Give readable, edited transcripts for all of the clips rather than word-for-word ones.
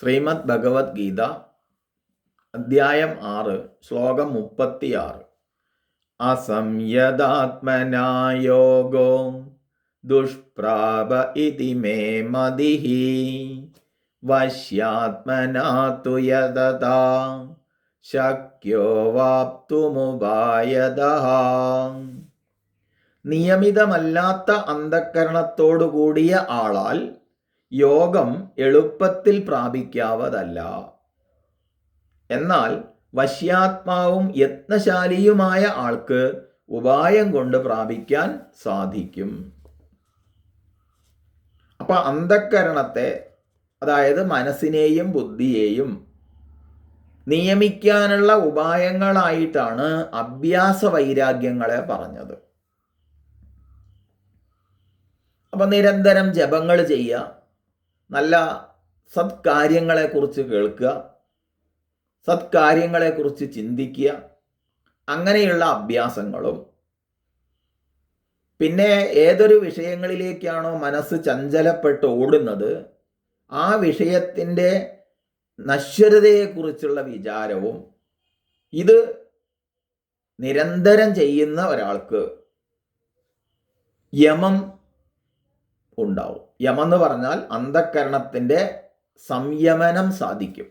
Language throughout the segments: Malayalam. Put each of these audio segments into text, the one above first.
ശ്രീമദ് ഭഗവത്ഗീത അധ്യായം 6 ശ്ലോകം 36. അസംയദാത്മനാ യോഗോ ദുഷ്പ്രാപ ഇതി മേ മതിഃ വശ്യാത്മനാ തു യതതാ ശക്യോ വാപ്തുമുപായതഃ. നിയമിതമല്ലാത്ത അന്ധക്കരണത്തോടുകൂടിയ ആളാൽ യോഗം എളുപ്പത്തിൽ പ്രാപിക്കാവതല്ല. എന്നാൽ വശ്യാത്മാവും യത്നശാലിയുമായ ആൾക്ക് ഉപായം കൊണ്ട് പ്രാപിക്കാൻ സാധിക്കും. അപ്പൊ അന്ധക്കരണത്തെ, അതായത് മനസ്സിനെയും ബുദ്ധിയെയും നിയമിക്കാനുള്ള ഉപായങ്ങളായിട്ടാണ് അഭ്യാസ വൈരാഗ്യങ്ങളെ പറഞ്ഞത്. അപ്പൊ നിരന്തരം ജപങ്ങൾ ചെയ്യുക, നല്ല സത്കാര്യങ്ങളെക്കുറിച്ച് കേൾക്കുക, സത്കാര്യങ്ങളെക്കുറിച്ച് ചിന്തിക്കുക, അങ്ങനെയുള്ള അഭ്യാസങ്ങളും പിന്നെ ഏതൊരു വിഷയങ്ങളിലേക്കാണോ മനസ്സ് ചഞ്ചലപ്പെട്ട് ഓടുന്നത് ആ വിഷയത്തിൻ്റെ നശ്വരതയെക്കുറിച്ചുള്ള വിചാരവും ഇത് നിരന്തരം ചെയ്യുന്ന ഒരാൾക്ക് യമം ഉണ്ടാവും. യമം എന്ന് പറഞ്ഞാൽ അന്ധക്കരണത്തിൻ്റെ സംയമനം സാധിക്കും.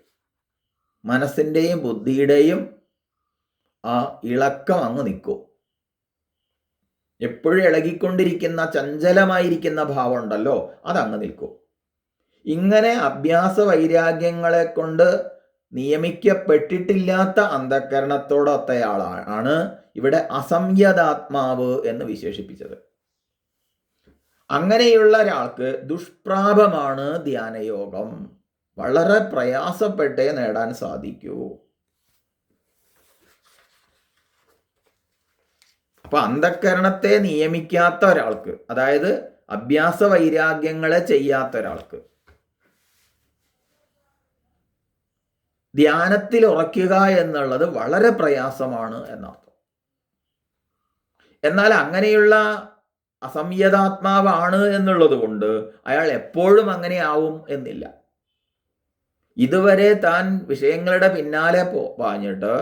മനസ്സിൻ്റെയും ബുദ്ധിയുടെയും ആ ഇളക്കം അങ്ങ് നിൽക്കും. എപ്പോഴും ഇളകിക്കൊണ്ടിരിക്കുന്ന ചഞ്ചലമായിരിക്കുന്ന ഭാവം ഉണ്ടല്ലോ, അതങ്ങ് നിൽക്കും. ഇങ്ങനെ അഭ്യാസ വൈരാഗ്യങ്ങളെ കൊണ്ട് നിയമിക്കപ്പെട്ടിട്ടില്ലാത്ത അന്ധക്കരണത്തോടൊത്തയാളാണ് ഇവിടെ അസംയതാത്മാവ് എന്ന് വിശേഷിപ്പിച്ചത്. അങ്ങനെയുള്ള ഒരാൾക്ക് ദുഷ്പ്രാപമാണ് ധ്യാനയോഗം. വളരെ പ്രയാസപ്പെട്ടേ നേടാൻ സാധിക്കൂ. അപ്പൊ അന്ധക്കരണത്തെ നിയമിക്കാത്ത ഒരാൾക്ക്, അതായത് അഭ്യാസ വൈരാഗ്യങ്ങളെ ചെയ്യാത്ത ഒരാൾക്ക് ധ്യാനത്തിൽ ഉറയ്ക്കുക എന്നുള്ളത് വളരെ പ്രയാസമാണ് എന്നർത്ഥം. എന്നാൽ അങ്ങനെയുള്ള അസംയതാത്മാവാണ് എന്നുള്ളത് കൊണ്ട് അയാൾ എപ്പോഴും അങ്ങനെ ആവും എന്നില്ല. ഇതുവരെ താൻ വിഷയങ്ങളുടെ പിന്നാലെ പാഞ്ഞിട്ട്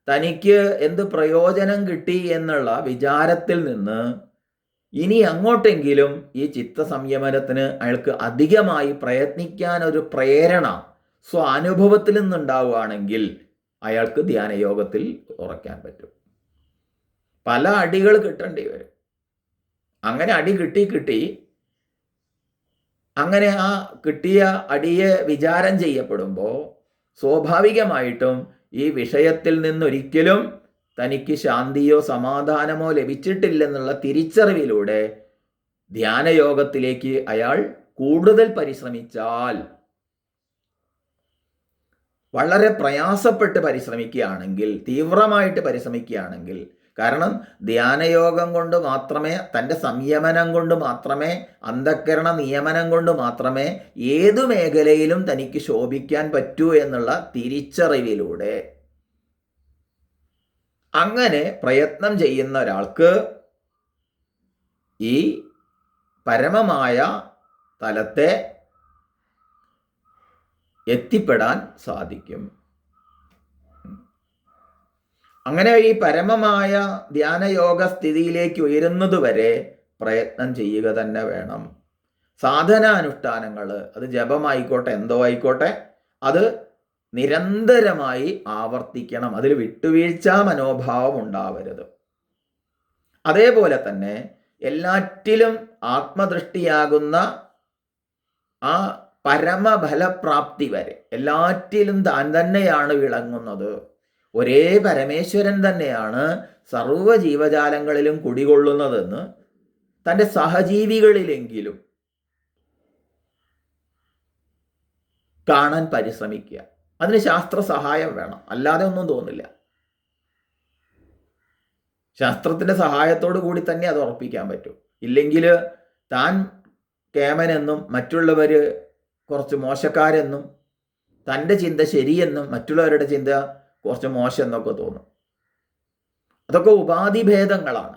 തനിക്ക് എന്ത് പ്രയോജനം കിട്ടി എന്നുള്ള വിചാരത്തിൽ നിന്ന് ഇനി അങ്ങോട്ടെങ്കിലും ഈ ചിത്തസംയമനത്തിന് അയാൾക്ക് അധികമായി പ്രയത്നിക്കാൻ ഒരു പ്രേരണ സ്വാനുഭവത്തിൽ നിന്നുണ്ടാവുകയാണെങ്കിൽ അയാൾക്ക് ധ്യാനയോഗത്തിൽ ഉറയ്ക്കാൻ പറ്റും. പല അടികൾ കിട്ടേണ്ടി വരും. അങ്ങനെ അടി കിട്ടി അങ്ങനെ ആ കിട്ടിയ അടിയെ വിചാരം ചെയ്യപ്പെടുമ്പോൾ സ്വാഭാവികമായിട്ടും ഈ വിഷയത്തിൽ നിന്നൊരിക്കലും തനിക്ക് ശാന്തിയോ സമാധാനമോ ലഭിച്ചിട്ടില്ലെന്നുള്ള തിരിച്ചറിവിലൂടെ ധ്യാനയോഗത്തിലേക്ക് അയാൾ കൂടുതൽ പരിശ്രമിച്ചാൽ, വളരെ പ്രയാസപ്പെട്ട് പരിശ്രമിക്കുകയാണെങ്കിൽ, തീവ്രമായിട്ട് പരിശ്രമിക്കുകയാണെങ്കിൽ, കാരണം ധ്യാനയോഗം കൊണ്ട് മാത്രമേ, തൻ്റെ സംയമനം കൊണ്ട് മാത്രമേ, അന്ധക്കരണ നിയമനം കൊണ്ട് മാത്രമേ ഏതു മേഖലയിലും തനിക്ക് ശോഭിക്കാൻ പറ്റൂ എന്നുള്ള തിരിച്ചറിവിലൂടെ അങ്ങനെ പ്രയത്നം ചെയ്യുന്ന ഒരാൾക്ക് ഈ പരമമായ തലത്തെ എത്തിപ്പെടാൻ സാധിക്കും. അങ്ങനെ ഈ പരമമായ ധ്യാനയോഗ സ്ഥിതിയിലേക്ക് ഉയരുന്നതുവരെ പ്രയത്നം ചെയ്യുക തന്നെ വേണം. സാധനാനുഷ്ഠാനങ്ങൾ, അത് ജപമായിക്കോട്ടെ എന്തോ ആയിക്കോട്ടെ, അത് നിരന്തരമായി ആവർത്തിക്കണം. അതിൽ വിട്ടുവീഴ്ച മനോഭാവം ഉണ്ടാവരുത്. അതേപോലെ തന്നെ എല്ലാറ്റിലും ആത്മദൃഷ്ടിയാകുന്ന ആ പരമഫലപ്രാപ്തി വരെ എല്ലാറ്റിലും താൻ തന്നെയാണ് വിളങ്ങുന്നത്. ഒരേ പരമേശ്വരൻ തന്നെയാണ് സർവ്വ ജീവജാലങ്ങളിലും കുടികൊള്ളുന്നതെന്ന് തൻ്റെ സഹജീവികളിലെങ്കിലും കാണാൻ പരിശ്രമിക്കുക. അതിന് ശാസ്ത്ര സഹായം വേണം, അല്ലാതെ ഒന്നും തോന്നില്ല. ശാസ്ത്രത്തിൻ്റെ സഹായത്തോടു കൂടി തന്നെ അത് ഉറപ്പിക്കാൻ പറ്റും. ഇല്ലെങ്കിൽ താൻ കേമനെന്നും മറ്റുള്ളവർ കുറച്ച് മോശക്കാരെന്നും തൻ്റെ ചിന്ത ശരിയെന്നും മറ്റുള്ളവരുടെ ചിന്ത കുറച്ച് മോശം എന്നൊക്കെ തോന്നും. അതൊക്കെ ഉപാധിഭേദങ്ങളാണ്.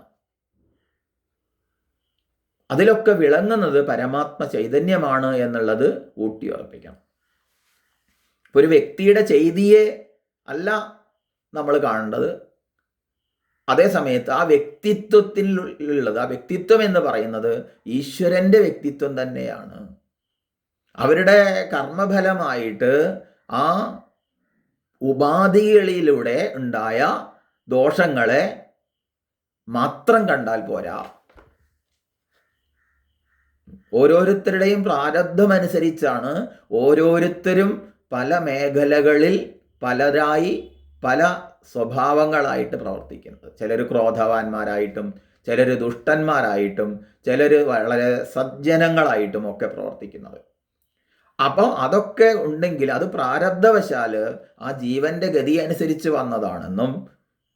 അതിലൊക്കെ വിളങ്ങുന്നത് പരമാത്മ ചൈതന്യമാണ് എന്നുള്ളത് ഊട്ടിയുറപ്പിക്കണം. ഇപ്പോൾ ഒരു വ്യക്തിയുടെ ചെയ്തിയെ അല്ല നമ്മൾ കാണേണ്ടത്, അതേ സമയത്ത് ആ വ്യക്തിത്വത്തിലുള്ളത്, ആ വ്യക്തിത്വം എന്ന് പറയുന്നത് ഈശ്വരൻ്റെ വ്യക്തിത്വം തന്നെയാണ്. അവരുടെ കർമ്മഫലമായിട്ട് ആ ഉപാധികളിലൂടെ ഉണ്ടായ ദോഷങ്ങളെ മാത്രം കണ്ടാൽ പോരാ. ഓരോരുത്തരുടെയും പ്രാരബ്ധമനുസരിച്ചാണ് ഓരോരുത്തരും പല മേഖലകളിൽ പലരായി പല സ്വഭാവങ്ങളായിട്ട് പ്രവർത്തിക്കുന്നത്. ചിലർ ക്രോധവാന്മാരായിട്ടും, ചിലർ ദുഷ്ടന്മാരായിട്ടും, ചിലർ വളരെ സജ്ജനങ്ങളായിട്ടും ഒക്കെ പ്രവർത്തിക്കുന്നത്. അപ്പോൾ അതൊക്കെ ഉണ്ടെങ്കിൽ അത് പ്രാരബ്ധവശാൽ ആ ജീവന്റെ ഗതി അനുസരിച്ച് വന്നതാണെന്നും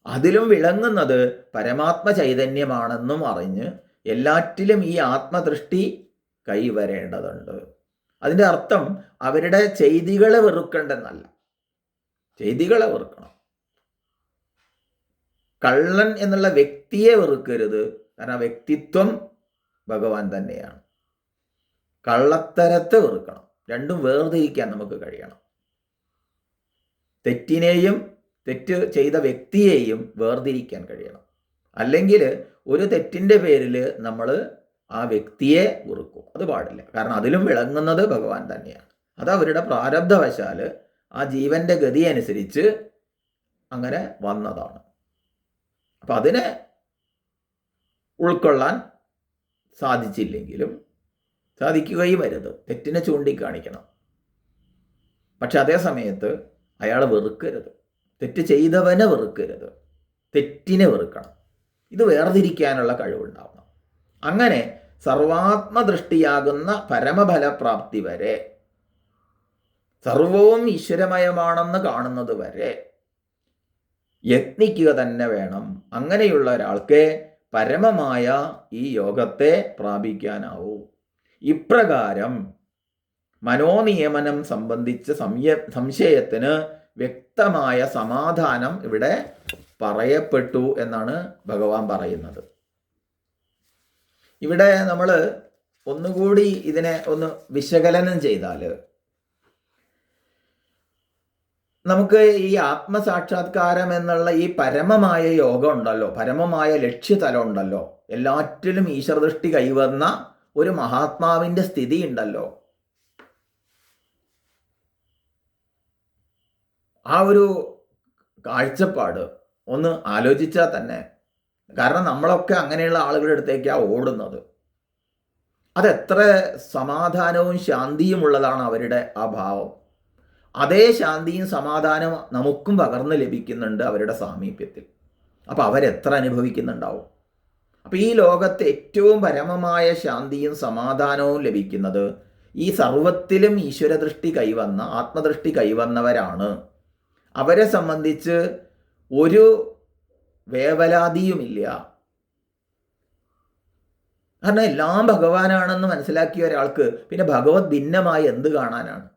അതിലും വിളങ്ങുന്നത് പരമാത്മ ചൈതന്യമാണെന്നും അറിഞ്ഞ് എല്ലാറ്റിലും ഈ ആത്മദൃഷ്ടി കൈവരേണ്ടതുണ്ട്. അതിൻ്റെ അർത്ഥം അവരുടെ ചെയ്തികളെ വെറുക്കണ്ടെന്നല്ല, ചെയ്തികളെ വെറുക്കണം. കള്ളൻ എന്നുള്ള വ്യക്തിയെ വെറുക്കരുത്, കാരണം ആ വ്യക്തിത്വം ഭഗവാൻ തന്നെയാണ്. കള്ളത്തരത്തെ വെറുക്കണം. രണ്ടും വേർതിരിക്കാൻ നമുക്ക് കഴിയണം. തെറ്റിനെയും തെറ്റ് ചെയ്ത വ്യക്തിയെയും വേർതിരിക്കാൻ കഴിയണം. അല്ലെങ്കിൽ ഒരു തെറ്റിൻ്റെ പേരിൽ നമ്മൾ ആ വ്യക്തിയെ വെറുക്കും. അത് പാടില്ല. കാരണം അതിലും വിളങ്ങുന്നത് ഭഗവാൻ തന്നെയാണ്. അത് അവരുടെ പ്രാരബ്ധവശാൽ ആ ജീവന്റെ ഗതി അനുസരിച്ച് അങ്ങനെ വന്നതാണ്. അപ്പം അതിനെ ഉൾക്കൊള്ളാൻ സാധിച്ചില്ലെങ്കിലും സാധിക്കുകയും വരുത്. തെറ്റിനെ ചൂണ്ടിക്കാണിക്കണം. പക്ഷെ അതേ സമയത്ത് അയാളെ വെറുക്കരുത്. തെറ്റ് ചെയ്തവനെ വെറുക്കരുത്, തെറ്റിനെ വെറുക്കണം. ഇത് വേർതിരിക്കാനുള്ള കഴിവുണ്ടാവണം. അങ്ങനെ സർവാത്മദൃഷ്ടിയാകുന്ന പരമഫലപ്രാപ്തി വരെ, സർവവും ഈശ്വരമയമാണെന്ന് കാണുന്നത് വരെ യത്നിക്കുക തന്നെ വേണം. അങ്ങനെയുള്ള ഒരാൾക്ക് പരമമായ ഈ യോഗത്തെ പ്രാപിക്കാനാവൂ. ഇപ്രകാരം മനോനിയമനം സംബന്ധിച്ച സംശയത്തിന് വ്യക്തമായ സമാധാനം ഇവിടെ പറയപ്പെട്ടു എന്നാണ് ഭഗവാൻ പറയുന്നത്. ഇവിടെ നമ്മൾ ഒന്നുകൂടി ഇതിനെ ഒന്ന് വിശകലനം ചെയ്താൽ നമുക്ക് ഈ ആത്മസാക്ഷാത്കാരം എന്നുള്ള ഈ പരമമായ യോഗം ഉണ്ടല്ലോ, പരമമായ ലക്ഷ്യതലം ഉണ്ടല്ലോ, എല്ലാറ്റിലും ഈശ്വരദൃഷ്ടി കൈവന്ന ഒരു മഹാത്മാവിൻ്റെ സ്ഥിതി ഉണ്ടല്ലോ, ആ ഒരു കാഴ്ചപ്പാട് ഒന്ന് ആലോചിച്ചാൽ തന്നെ, കാരണം നമ്മളൊക്കെ അങ്ങനെയുള്ള ആളുകളുടെ അടുത്തേക്കാണ് ഓടുന്നത്. അതെത്ര സമാധാനവും ശാന്തിയും ഉള്ളതാണ് അവരുടെ ആ ഭാവം. അതേ ശാന്തിയും സമാധാനവും നമുക്കും പകർന്ന് ലഭിക്കുന്നുണ്ട് അവരുടെ സാമീപ്യത്തിൽ. അപ്പോൾ അവരെത്ര അനുഭവിക്കുന്നുണ്ടാവും. അപ്പോൾ ഈ ലോകത്തെ ഏറ്റവും പരമമായ ശാന്തിയും സമാധാനവും ലഭിക്കുന്നത് ഈ സർവത്തിലും ഈശ്വരദൃഷ്ടി കൈവന്ന, ആത്മദൃഷ്ടി കൈവന്നവരാണ്. അവരെ സംബന്ധിച്ച് ഒരു വേവലാതിയുമില്ല. കാരണം എല്ലാം ഭഗവാനാണെന്ന് മനസ്സിലാക്കിയ ഒരാൾക്ക് പിന്നെ ഭഗവത് ഭിന്നമായി എന്ത് കാണാനാണ്?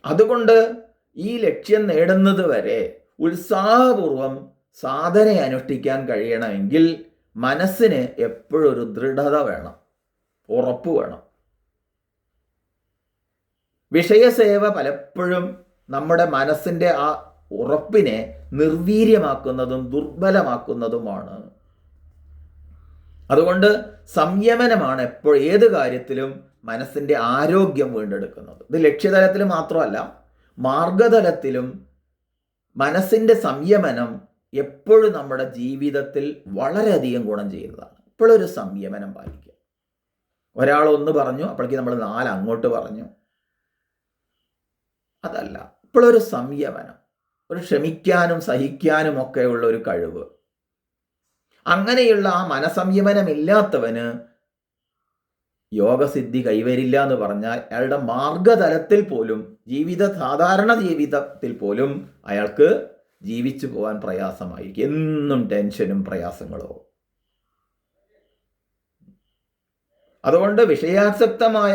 അതുകൊണ്ട് ഈ ലക്ഷ്യം നേടുന്നത് വരെ ഉത്സാഹപൂർവം സാധന അനുഷ്ഠിക്കാൻ കഴിയണമെങ്കിൽ മനസ്സിന് എപ്പോഴും ഒരു ദൃഢത വേണം, ഉറപ്പ് വേണം. വിഷയസേവ പലപ്പോഴും നമ്മുടെ മനസ്സിൻ്റെ ആ ഉറപ്പിനെ നിർവീര്യമാക്കുന്നതും ദുർബലമാക്കുന്നതുമാണ്. അതുകൊണ്ട് സംയമനമാണ് എപ്പോഴും ഏത് കാര്യത്തിലും മനസ്സിൻ്റെ ആരോഗ്യം വീണ്ടെടുക്കുന്നത്. ഇത് ലക്ഷ്യതലത്തിൽ മാത്രമല്ല, മാർഗതലത്തിലും മനസ്സിൻ്റെ സംയമനം എപ്പോഴും നമ്മുടെ ജീവിതത്തിൽ വളരെയധികം ഗുണം ചെയ്യുന്നതാണ്. ഇപ്പോഴൊരു സംയമനം പാലിക്കുക. ഒരാളൊന്ന് പറഞ്ഞു, അപ്പോഴേക്ക് നമ്മൾ 4 അങ്ങോട്ട് പറഞ്ഞു. അതല്ല, ഇപ്പോഴൊരു സംയമനം, ഒരു ക്ഷമിക്കാനും സഹിക്കാനും ഒക്കെയുള്ള ഒരു കഴിവ്. അങ്ങനെയുള്ള ആ മനസംയമനമില്ലാത്തവന് യോഗസിദ്ധി കൈവരില്ല എന്ന് പറഞ്ഞാൽ അയാളുടെ മാർഗതലത്തിൽ പോലും, സാധാരണ ജീവിതത്തിൽ പോലും അയാൾക്ക് ജീവിച്ചു പോകാൻ പ്രയാസമായിരിക്കും. എന്നും ടെൻഷനും പ്രയാസങ്ങളോ. അതുകൊണ്ട് വിഷയാസക്തമായ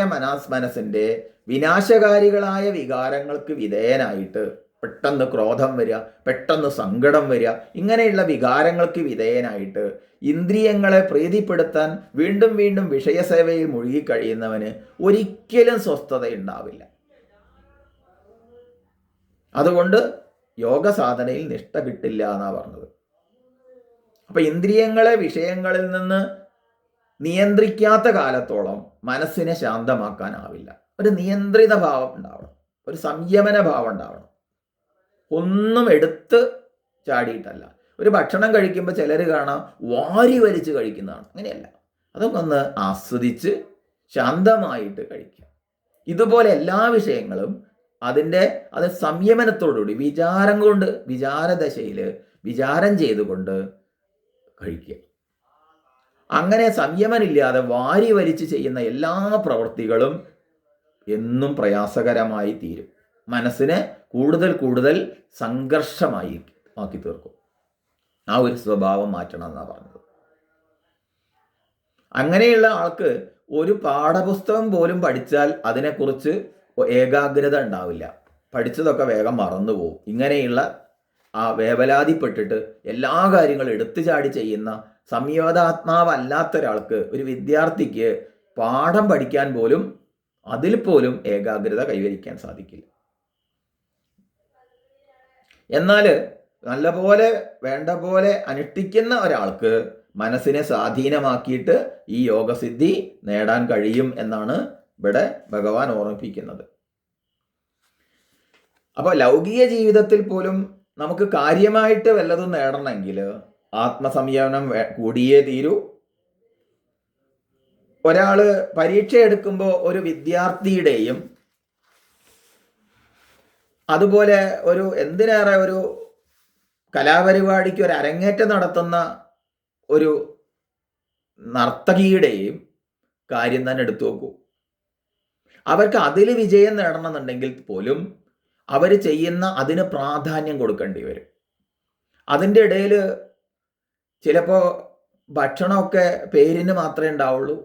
മനസ്സിൻ്റെ വിനാശകാരികളായ വികാരങ്ങൾക്ക് വിധേയനായിട്ട് പെട്ടെന്ന് ക്രോധം വരിക, പെട്ടെന്ന് സങ്കടം വരിക, ഇങ്ങനെയുള്ള വികാരങ്ങൾക്ക് വിധേയനായിട്ട് ഇന്ദ്രിയങ്ങളെ പ്രീതിപ്പെടുത്താൻ വീണ്ടും വീണ്ടും വിഷയസേവയിൽ മുഴുകിക്കഴിയുന്നവന് ഒരിക്കലും സ്വസ്ഥത ഉണ്ടാവില്ല. അതുകൊണ്ട് യോഗ സാധനയിൽ നിഷ്ഠ കിട്ടില്ല എന്നാണ് പറഞ്ഞത്. അപ്പം ഇന്ദ്രിയങ്ങളെ വിഷയങ്ങളിൽ നിന്ന് നിയന്ത്രിക്കാത്ത കാലത്തോളം മനസ്സിനെ ശാന്തമാക്കാനാവില്ല. ഒരു നിയന്ത്രിത ഭാവം ഉണ്ടാവണം, ഒരു സംയമന ഭാവം ഉണ്ടാവണം. ഒന്നും എടുത്ത് ചാടിയിട്ടല്ല. ഒരു ഭക്ഷണം കഴിക്കുമ്പോൾ ചിലർ കാണാം വാരി വലിച്ച് കഴിക്കുന്നതാണ്. അങ്ങനെയല്ല, അതൊക്കെ ഒന്ന് ആസ്വദിച്ച് ശാന്തമായിട്ട് കഴിക്കുക. ഇതുപോലെ എല്ലാ വിഷയങ്ങളും അത് സംയമനത്തോടുകൂടി വിചാരം കൊണ്ട്, വിചാരദശയിൽ വിചാരം ചെയ്തുകൊണ്ട് കഴിക്കുക. അങ്ങനെ സംയമനമില്ലാതെ വാരി വലിച്ച് ചെയ്യുന്ന എല്ലാ പ്രവൃത്തികളും എന്നും പ്രയാസകരമായി തീരും. മനസ്സിനെ കൂടുതൽ കൂടുതൽ സംഘർഷമായി ആക്കി തീർക്കും. ആ ഒരു സ്വഭാവം മാറ്റണം എന്നാണ് പറഞ്ഞത്. അങ്ങനെയുള്ള ആൾക്ക് ഒരു പാഠപുസ്തകം പോലും പഠിച്ചാൽ അതിനെക്കുറിച്ച് ഏകാഗ്രത ഉണ്ടാവില്ല. പഠിച്ചതൊക്കെ വേഗം മറന്നുപോകും. ഇങ്ങനെയുള്ള ആ വേവലാതിപ്പെട്ടിട്ട് എല്ലാ കാര്യങ്ങളും എടുത്തു ചാടി ചെയ്യുന്ന സംയോദാത്മാവല്ലാത്ത ഒരാൾക്ക്, ഒരു വിദ്യാർത്ഥിക്ക് പാഠം പഠിക്കാൻ പോലും, അതിൽ പോലും ഏകാഗ്രത കൈവരിക്കാൻ സാധിക്കില്ല. എന്നാൽ നല്ലപോലെ വേണ്ട പോലെ അനുഷ്ഠിക്കുന്ന ഒരാൾക്ക് മനസ്സിനെ സ്വാധീനമാക്കിയിട്ട് ഈ യോഗസിദ്ധി നേടാൻ കഴിയും എന്നാണ് ഇവിടെ ഭഗവാൻ ഓർമ്മിപ്പിക്കുന്നത്. അപ്പോൾ ലൗകിക ജീവിതത്തിൽ പോലും നമുക്ക് കാര്യമായിട്ട് വല്ലതും നേടണമെങ്കിൽ ആത്മസംയമനം കൂടിയേ തീരൂ. ഒരാൾ പരീക്ഷ എടുക്കുമ്പോൾ ഒരു വിദ്യാർത്ഥിയുടെയും അതുപോലെ എന്തിനേറെ ഒരു കലാപരിപാടിക്ക് ഒരു അരങ്ങേറ്റം നടത്തുന്ന ഒരു നർത്തകിയുടെയും കാര്യം തന്നെ എടുത്തു നോക്കൂ. അവർക്ക് അതിൽ വിജയം നേടണമെന്നുണ്ടെങ്കിൽ പോലും അവർ ചെയ്യുന്ന അതിന് പ്രാധാന്യം കൊടുക്കേണ്ടി വരും. അതിൻ്റെ ഇടയിൽ ചിലപ്പോൾ ഭക്ഷണമൊക്കെ പേരിന് മാത്രമേ ഉണ്ടാവുള്ളൂ.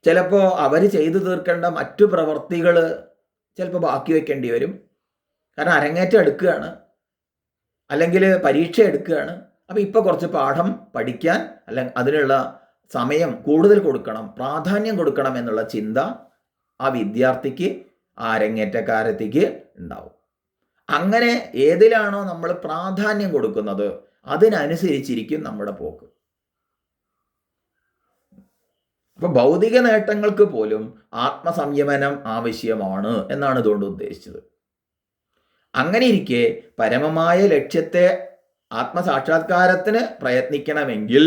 ചിലപ്പോൾ അവർ ചെയ്തു തീർക്കേണ്ട മറ്റു പ്രവർത്തികൾ ചിലപ്പോൾ ബാക്കി വയ്ക്കേണ്ടി വരും. കാരണം അരങ്ങേറ്റം എടുക്കുകയാണ്, അല്ലെങ്കിൽ പരീക്ഷ എടുക്കുകയാണ്. അപ്പോൾ ഇപ്പോൾ കുറച്ച് പാഠം പഠിക്കാൻ അല്ലെങ്കിൽ അതിനുള്ള സമയം കൂടുതൽ കൊടുക്കണം, പ്രാധാന്യം കൊടുക്കണം എന്നുള്ള ചിന്ത ആ വിദ്യാർത്ഥിക്ക്, ആ അരങ്ങേറ്റക്കാരത്തിക്ക് ഉണ്ടാവും. അങ്ങനെ ഏതിലാണോ നമ്മൾ പ്രാധാന്യം കൊടുക്കുന്നത് അതിനനുസരിച്ചിരിക്കും നമ്മുടെ പോക്ക്. അപ്പോൾ ഭൗതിക നേട്ടങ്ങൾക്ക് പോലും ആത്മസംയമനം ആവശ്യമാണ് എന്നാണ് ഇതുകൊണ്ട് ഉദ്ദേശിച്ചത്. അങ്ങനെ ഇരിക്കെ പരമമായ ലക്ഷ്യത്തെ ആത്മസാക്ഷാത്കാരത്തിന് പ്രയത്നിക്കണമെങ്കിൽ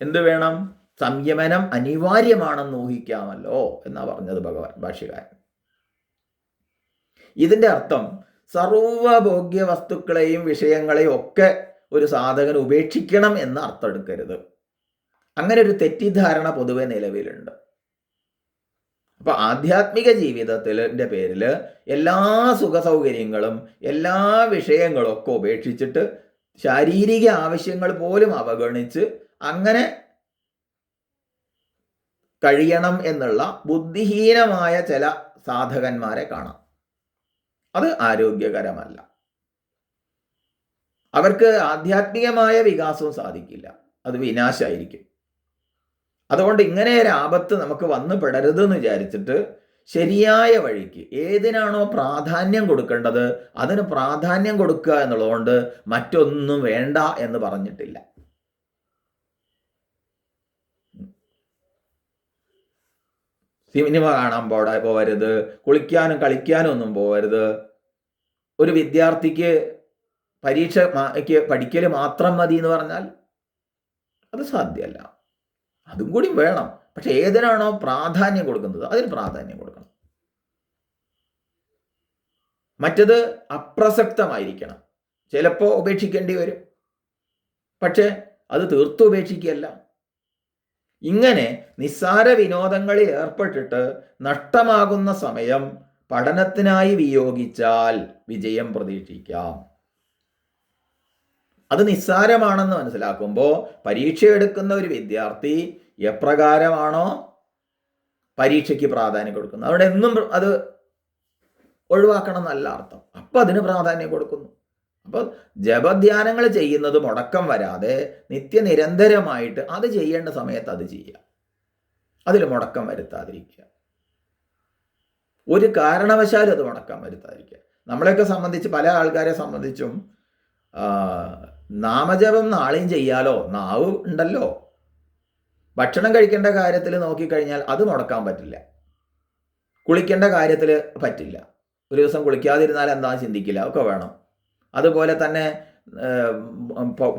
എന്ത് വേണം? സംയമനം അനിവാര്യമാണെന്ന് ഊഹിക്കാമല്ലോ എന്നാണ് പറഞ്ഞത് ഭഗവാൻ ഭാഷ്യകാരൻ. ഇതിൻ്റെ അർത്ഥം സർവഭോഗ്യ വസ്തുക്കളെയും വിഷയങ്ങളെയും ഒക്കെ ഒരു സാധകൻ ഉപേക്ഷിക്കണം എന്ന് അർത്ഥം എടുക്കരുത്. അങ്ങനെ ഒരു തെറ്റിദ്ധാരണ പൊതുവെ നിലവിലുണ്ട്. അപ്പോൾ ആധ്യാത്മിക ജീവിതത്തിൻ്റെ പേരിൽ എല്ലാ സുഖസൗകര്യങ്ങളും എല്ലാ വിഷയങ്ങളും ഒക്കെ ഉപേക്ഷിച്ചിട്ട് ശാരീരിക ആവശ്യങ്ങൾ പോലും അവഗണിച്ച് അങ്ങനെ കഴിയണം എന്നുള്ള ബുദ്ധിഹീനമായ ചില സാധകന്മാരെ കാണാം. അത് ആരോഗ്യകരമല്ല. അവർക്ക് ആധ്യാത്മികമായ വികാസവും സാധിക്കില്ല, അത് വിനാശമായിരിക്കും. അതുകൊണ്ട് ഇങ്ങനെ ഒരു ആപത്ത് നമുക്ക് വന്നു പെടരുതെന്ന് വിചാരിച്ചിട്ട് ശരിയായ വഴിക്ക് ഏതിനാണോ പ്രാധാന്യം കൊടുക്കേണ്ടത് അതിന് പ്രാധാന്യം കൊടുക്കുക എന്നുള്ളതുകൊണ്ട് മറ്റൊന്നും വേണ്ട എന്ന് പറഞ്ഞിട്ടില്ല. സിനിമ കാണാൻ പോകരുത്, കുളിക്കാനും കളിക്കാനും ഒന്നും പോകരുത്. ഒരു വിദ്യാർത്ഥിക്ക് പരീക്ഷയ്ക്ക് പഠിക്കൽ മാത്രം മതി എന്ന് പറഞ്ഞാൽ അത് സാധ്യമല്ല. അതും കൂടി വേണം. പക്ഷെ ഏതിനാണോ പ്രാധാന്യം കൊടുക്കുന്നത് അതിന് പ്രാധാന്യം കൊടുക്കണം. മറ്റത് അപ്രസക്തമായിരിക്കണം. ചിലപ്പോൾ ഉപേക്ഷിക്കേണ്ടി വരും, പക്ഷെ അത് തീർത്തും ഉപേക്ഷിക്കുകയല്ല. ഇങ്ങനെ നിസ്സാര വിനോദങ്ങളിൽ ഏർപ്പെട്ടിട്ട് നഷ്ടമാകുന്ന സമയം പഠനത്തിനായി വിനിയോഗിച്ചാൽ വിജയം പ്രതീക്ഷിക്കാം. അത് നിസ്സാരമാണെന്ന് മനസ്സിലാക്കുമ്പോൾ പരീക്ഷ എടുക്കുന്ന ഒരു വിദ്യാർത്ഥി എപ്രകാരമാണോ പരീക്ഷയ്ക്ക് പ്രാധാന്യം കൊടുക്കുന്നത് അവിടെ എന്നും അത് ഒഴിവാക്കണം എന്നല്ല അർത്ഥം. അപ്പം അതിന് പ്രാധാന്യം കൊടുക്കുന്നു. അപ്പോൾ ജപധ്യാനങ്ങൾ ചെയ്യുന്നത് മുടക്കം വരാതെ നിത്യനിരന്തരമായിട്ട് അത് ചെയ്യേണ്ട സമയത്ത് അത് ചെയ്യുക, അതിൽ മുടക്കം വരുത്താതിരിക്കുക. ഒരു കാരണവശാലും അത് മുടക്കാൻ വരുത്താതിരിക്കുക. നമ്മളെയൊക്കെ സംബന്ധിച്ച്, പല ആൾക്കാരെ സംബന്ധിച്ചും നാമജപം നാളെയും ചെയ്യാലോ, നാവ് ഉണ്ടല്ലോ. ഭക്ഷണം കഴിക്കേണ്ട കാര്യത്തിൽ നോക്കിക്കഴിഞ്ഞാൽ അത് മുടക്കാൻ പറ്റില്ല. കുളിക്കേണ്ട കാര്യത്തിൽ പറ്റില്ല. ഒരു ദിവസം കുളിക്കാതിരുന്നാൽ എന്താ ചിന്തിക്കില്ല, ഒക്കെ വേണം. അതുപോലെ തന്നെ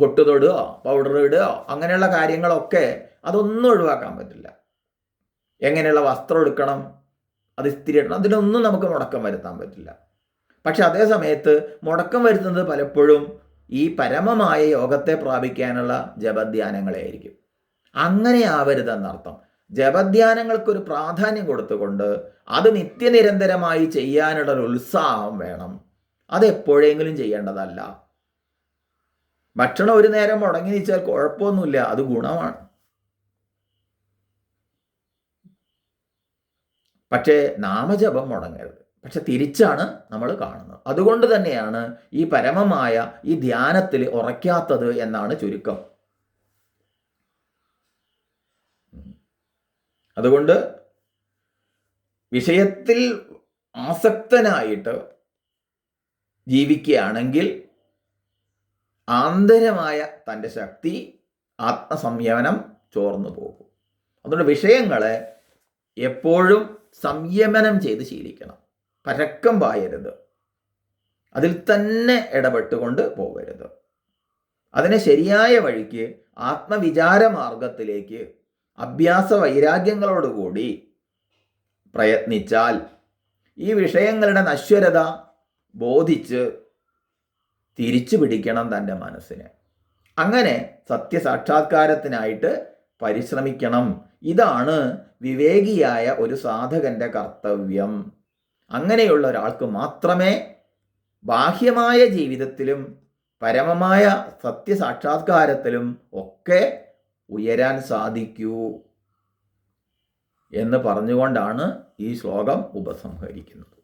പൊട്ട് തൊടുകയോ പൗഡർ ഇടുകയോ അങ്ങനെയുള്ള കാര്യങ്ങളൊക്കെ അതൊന്നും ഒഴിവാക്കാൻ പറ്റില്ല. എങ്ങനെയുള്ള വസ്ത്രം എടുക്കണം, അത് ഇസ്തിരി ഇടണം, അതിനൊന്നും നമുക്ക് മുടക്കം വരുത്താൻ പറ്റില്ല. പക്ഷെ അതേ സമയത്ത് മുടക്കം വരുത്തുന്നത് പലപ്പോഴും ഈ പരമമായ യോഗത്തെ പ്രാപിക്കാനുള്ള ജപധ്യാനങ്ങളെയായിരിക്കും. അങ്ങനെ ആവരുതെന്നർത്ഥം. ജപധ്യാനങ്ങൾക്കൊരു പ്രാധാന്യം കൊടുത്തുകൊണ്ട് അത് നിത്യനിരന്തരമായി ചെയ്യാനുള്ള ഒരു ഉത്സാഹം വേണം. അത് എപ്പോഴെങ്കിലും ചെയ്യേണ്ടതല്ല. ഭക്ഷണം ഒരു നേരം മുടങ്ങി നിൽച്ചാൽ കുഴപ്പമൊന്നുമില്ല, അത് ഗുണമാണ്. പക്ഷേ നാമജപം മുടങ്ങരുത്. പക്ഷെ തിരിച്ചാണ് നമ്മൾ കാണുന്നത്. അതുകൊണ്ട് തന്നെയാണ് ഈ പരമമായ ഈ ധ്യാനത്തിൽ ഉറയ്ക്കാത്തത് എന്നാണ് ചുരുക്കം. അതുകൊണ്ട് വിഷയത്തിൽ ആസക്തനായിട്ട് ജീവിക്കുകയാണെങ്കിൽ ആന്തരമായ തൻ്റെ ശക്തി, ആത്മസംയമനം ചോർന്നു പോകും. അതുകൊണ്ട് വിഷയങ്ങളെ എപ്പോഴും സംയമനം ചെയ്ത് ശീലിക്കണം. പരക്കം പായരുത്, അതിൽ തന്നെ ഇടപെട്ടുകൊണ്ട് പോകരുത്. അതിനെ ശരിയായ വഴിക്ക് ആത്മവിചാര മാർഗത്തിലേക്ക് അഭ്യാസ വൈരാഗ്യങ്ങളോടുകൂടി പ്രയത്നിച്ചാൽ ഈ വിഷയങ്ങളുടെ നശ്വരത ബോധിച്ച് തിരിച്ചു പിടിക്കണം തൻ്റെ മനസ്സിനെ. അങ്ങനെ സത്യസാക്ഷാത്കാരത്തിനായിട്ട് പരിശ്രമിക്കണം. ഇതാണ് വിവേകിയായ ഒരു സാധകൻ്റെ കർത്തവ്യം. അങ്ങനെയുള്ള ഒരാൾക്ക് മാത്രമേ ബാഹ്യമായ ജീവിതത്തിലും പരമമായ സത്യസാക്ഷാത്കാരത്തിലും ഒക്കെ ഉയരാൻ സാധിക്കൂ എന്ന് പറഞ്ഞുകൊണ്ടാണ് ഈ ശ്ലോകം ഉപസംഹരിക്കുന്നത്.